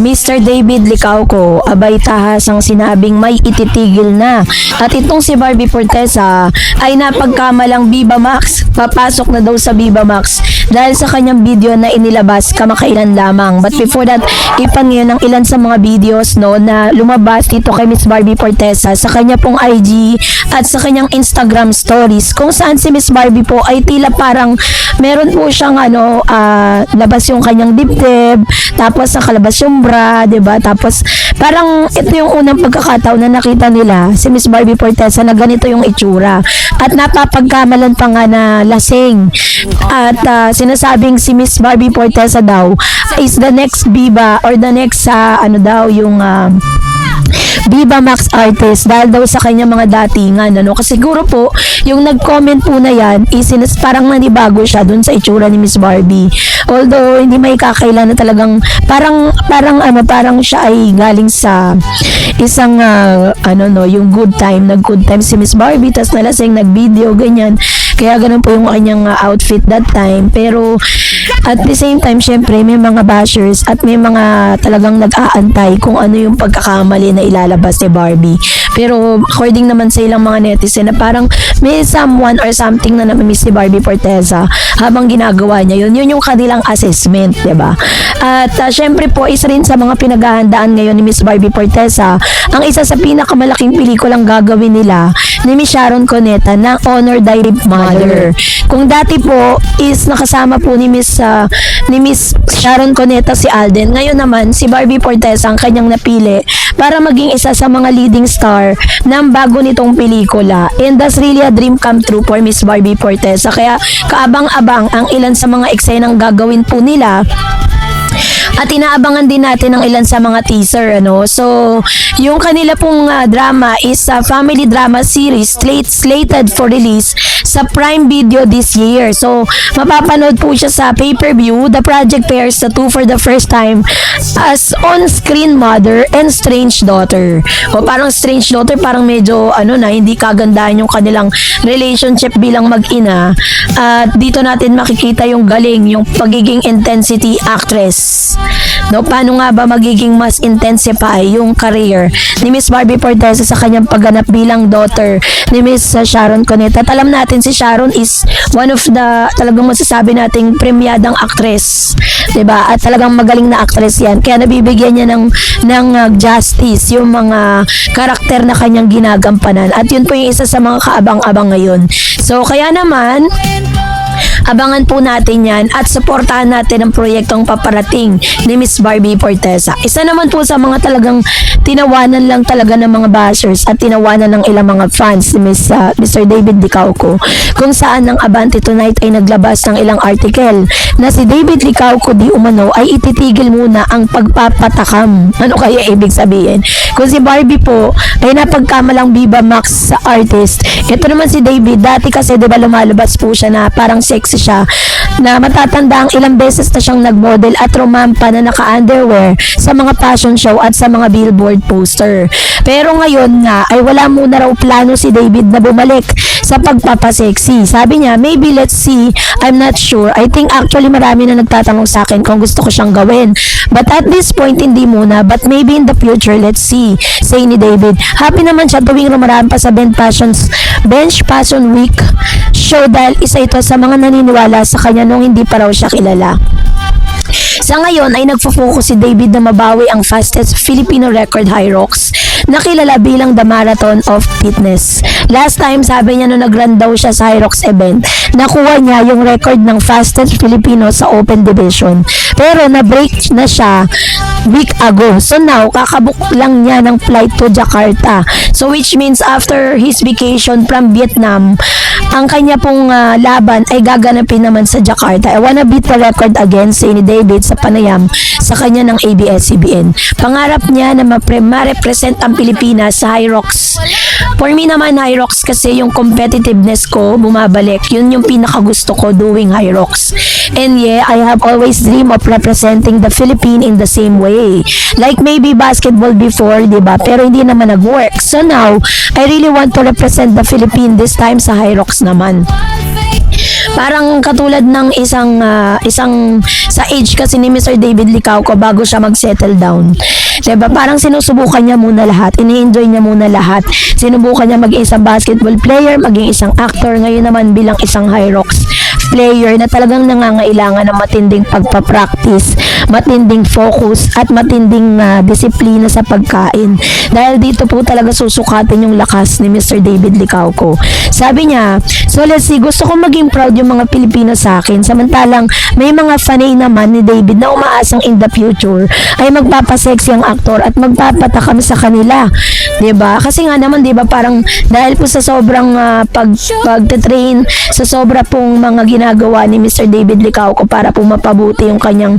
Mr. David Licauco, abay tahas ang sinabing may ititigil na. At itong si Barbie Fortesa ay napagkamalang Viva Max. Papasok na daw sa Viva Max dahil sa kanyang video na inilabas kamakailan lamang. But before that, ipan ngayon ang ilan sa mga videos no na lumabas dito kay Miss Barbie Fortesa sa kanya pong IG at sa kanyang Instagram stories kung saan si Miss Barbie po ay tila parang meron po siyang labas yung kanyang dibdib, tapos nakalabas yung bra, 'di ba? Tapos parang ito yung unang pagkakataon na nakita nila si Miss Barbie Fortesa na ganito yung itsura. At napapagkamalan pa nga na lasing. At sinasabing si Miss Barbie Fortesa daw is the next Viva or the next yung Viva Max artist dahil daw sa kanya mga datingan kasi siguro po yung nag-comment po na yan is parang nanibago siya dun sa itsura ni Miss Barbie, although hindi may kakailan na talagang parang siya ay galing sa isang yung good time si Miss Barbie, tas nalasing nag-video ganyan, kaya ganun po yung kanyang outfit that time. Pero at the same time, syempre may mga bashers at may mga talagang nag-aantay kung ano yung pagkakamali na ilalabas ni Barbie. Pero according naman sa ilang mga netizen na parang may someone or something na namimiss si Barbie Fortesa habang ginagawa niya yun yung kanilang assessment, diba? At syempre po, isa rin sa mga pinaghahandaan ngayon ni Miss Barbie Fortesa ang isa sa pinakamalaking pelikulang gagawin nila ni Miss Sharon Cuneta ng Honor Diary Mother. Kung dati po is nakasama po ni Miss Sharon Cuneta si Alden, ngayon naman si Barbie Fortesa ang kanyang napili para maging isa sa mga leading star ng bago nitong pelikula. And that's really a dream come true for Miss Barbie Fortesa. Kaya kaabang-abang ang ilan sa mga eksenang gagawin po nila. At inaabangan din natin ang ilan sa mga teaser, So, yung kanila pong drama is a family drama series slated for release sa Prime Video this year. So, mapapanood po siya sa pay-per-view. The project pairs the two for the first time as on-screen mother and strange daughter. O parang strange daughter, parang medyo hindi kagandahan yung kanilang relationship bilang mag-ina. At dito natin makikita yung galing, yung pagiging intensity actress. Paano nga ba magiging mas intensify yung career ni Miss Barbie Fortesa sa kanyang pagganap bilang daughter ni Miss Sharon Cuneta? At alam natin si Sharon is one of the talagang masasabi nating premyadang actress, 'di ba? At talagang magaling na actress 'yan. Kaya nabibigyan niya ng justice yung mga karakter na kanyang ginagampanan. At yun po yung isa sa mga kaabang-abang ngayon. So kaya naman abangan po natin yan at supportahan natin ang proyektong paparating ni Miss Barbie Fortesa. Isa naman po sa mga talagang tinawanan lang talaga ng mga bashers at tinawanan ng ilang mga fans ni Mr. David Licauco, kung saan ng Abante Tonight ay naglabas ng ilang article na si David Licauco di umano ay ititigil muna ang pagpapatakam. Ano kaya ibig sabihin? Kung si Barbie po ay napagkamalang Viva Max sa artist, ito naman si David, dati kasi diba lumalabas po siya na parang sexy siya, na matatanda ang ilang beses na siyang nagmodel at rumampa na naka-underwear sa mga fashion show at sa mga billboard poster. Pero ngayon nga ay wala muna raw plano si David na bumalik sa pagpapasexy. Sabi niya, maybe let's see, I'm not sure. I think actually marami na nagtatanong sa akin kung gusto ko siyang gawin. But at this point, hindi muna. But maybe in the future, let's see. Say ni David. Happy naman siya tuwing rumaraan pa sa Bench Fashion Week show dahil isa ito sa mga naniniwala sa kanya nung hindi pa raw siya kilala. Sa ngayon ay nagfo-focus si David na mabawi ang fastest Filipino record Hyrox na kilala bilang The Marathon of Fitness. Last time, sabi niya nung nag-run daw siya sa Hyrox event, nakuha niya yung record ng fastest Filipino sa open division. Pero na-break na siya week ago. So now, kakabook lang niya ng flight to Jakarta. So which means after his vacation from Vietnam, ang kanya pong laban ay gaganapin naman sa Jakarta. I wanna beat the record again, say ni David sa panayam sa kanya ng ABS-CBN. Pangarap niya na ma-represent ang Pilipinas sa Hyrox. For me naman, Hyrox kasi yung competitiveness ko bumabalik. Yun yung pinakagusto ko doing Hyrox. And yeah, I have always dreamed of representing the Philippines in the same way. Like maybe basketball before, diba? Pero hindi naman nag-work. So now, I really want to represent the Philippines this time sa Hyrox naman. Parang katulad ng isang sa age kasi ni Mr. David Licauco bago siya mag-settle down. 'Di ba? Parang sinusubukan niya muna lahat, ini-enjoy niya muna lahat. Sinubukan niya maging isang basketball player, maging isang actor, ngayon naman bilang isang Hyrox player na talagang nangangailangan ng matinding pagpapractice, matinding focus at matinding disiplina sa pagkain. Dahil dito po talaga susukatin yung lakas ni Mr. David Licauco. Sabi niya, so let's see, gusto ko maging proud yung mga Pilipino sa akin. Samantalang may mga fanay naman ni David na umaasang in the future ay magpapasexy ang aktor at magpapatakam sa kanila. 'Di ba? Kasi nga naman 'di ba parang dahil po sa sobrang pagte-train, sa sobra pong mga ginagawa ni Mr. David Licauco para po mapabuti yung kanyang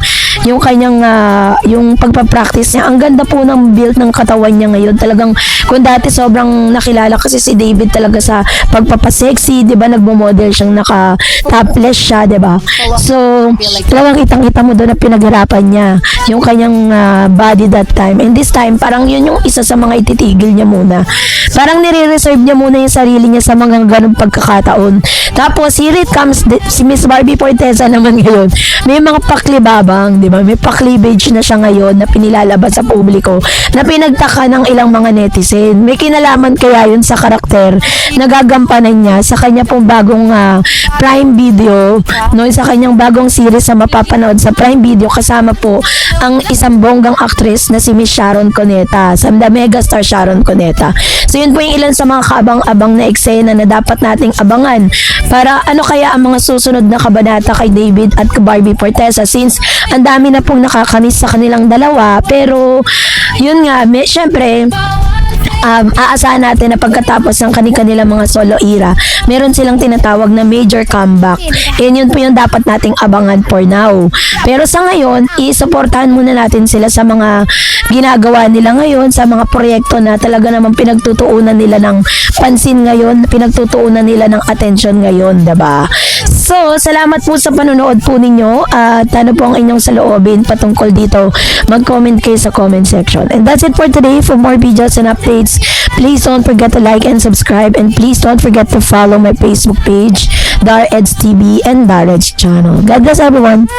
yung pagpa-practice niya. Ang ganda po ng build ng katawan niya ngayon. Talagang kung dati sobrang nakilala kasi si David talaga sa pagpapasexy, 'di ba? Nagmo-model siyang naka-topless siya, 'di ba? So, talagang kitang-kita mo doon na pinaghirapan niya yung kanyang body that time. And this time, parang yun yung isa sa mga ititigil niya muna. Parang nire-reserve niya muna yung sarili niya sa mga ganung pagkakataon. Tapos, here it comes, si Miss Barbie Forteza naman ngayon. May mga paklibabang, di ba? May paklibage na siya ngayon na pinilalabas sa publiko na pinagtaka ng ilang mga netizen. May kinalaman kaya yun sa karakter na gagampanan niya sa kanya pong bagong Prime Video, no? Sa kanyang bagong series na mapapanood sa Prime Video, kasama po ang isang bonggang actress na si Miss Sharon Cuneta, sa the megastar Sharon Cuneta. So yun po yung ilan sa mga kaabang-abang na eksena na dapat nating abangan para ano kaya ang mga susunod na kabanata kay David at Barbie Forteza, since ang dami na pong nakakamiss sa kanilang dalawa. Pero yun nga, syempre aasahan natin na pagkatapos ng kanilang mga solo era, meron silang tinatawag na major comeback. Yun po yung dapat nating abangan for now. Pero sa ngayon, isuportahan muna natin sila sa mga ginagawa nila ngayon, sa mga proyekto na talaga namang pinagtutuunan nila ng pansin ngayon, pinagtutuunan nila ng attention ngayon, diba? So, salamat po sa panonood po ninyo at ano po ang inyong saloobin patungkol dito. Mag-comment kayo sa comment section. And that's it for today. For more videos and updates, please don't forget to like and subscribe, and please don't forget to follow my Facebook page, Dar Eds TV and Dar Eds channel. God bless everyone.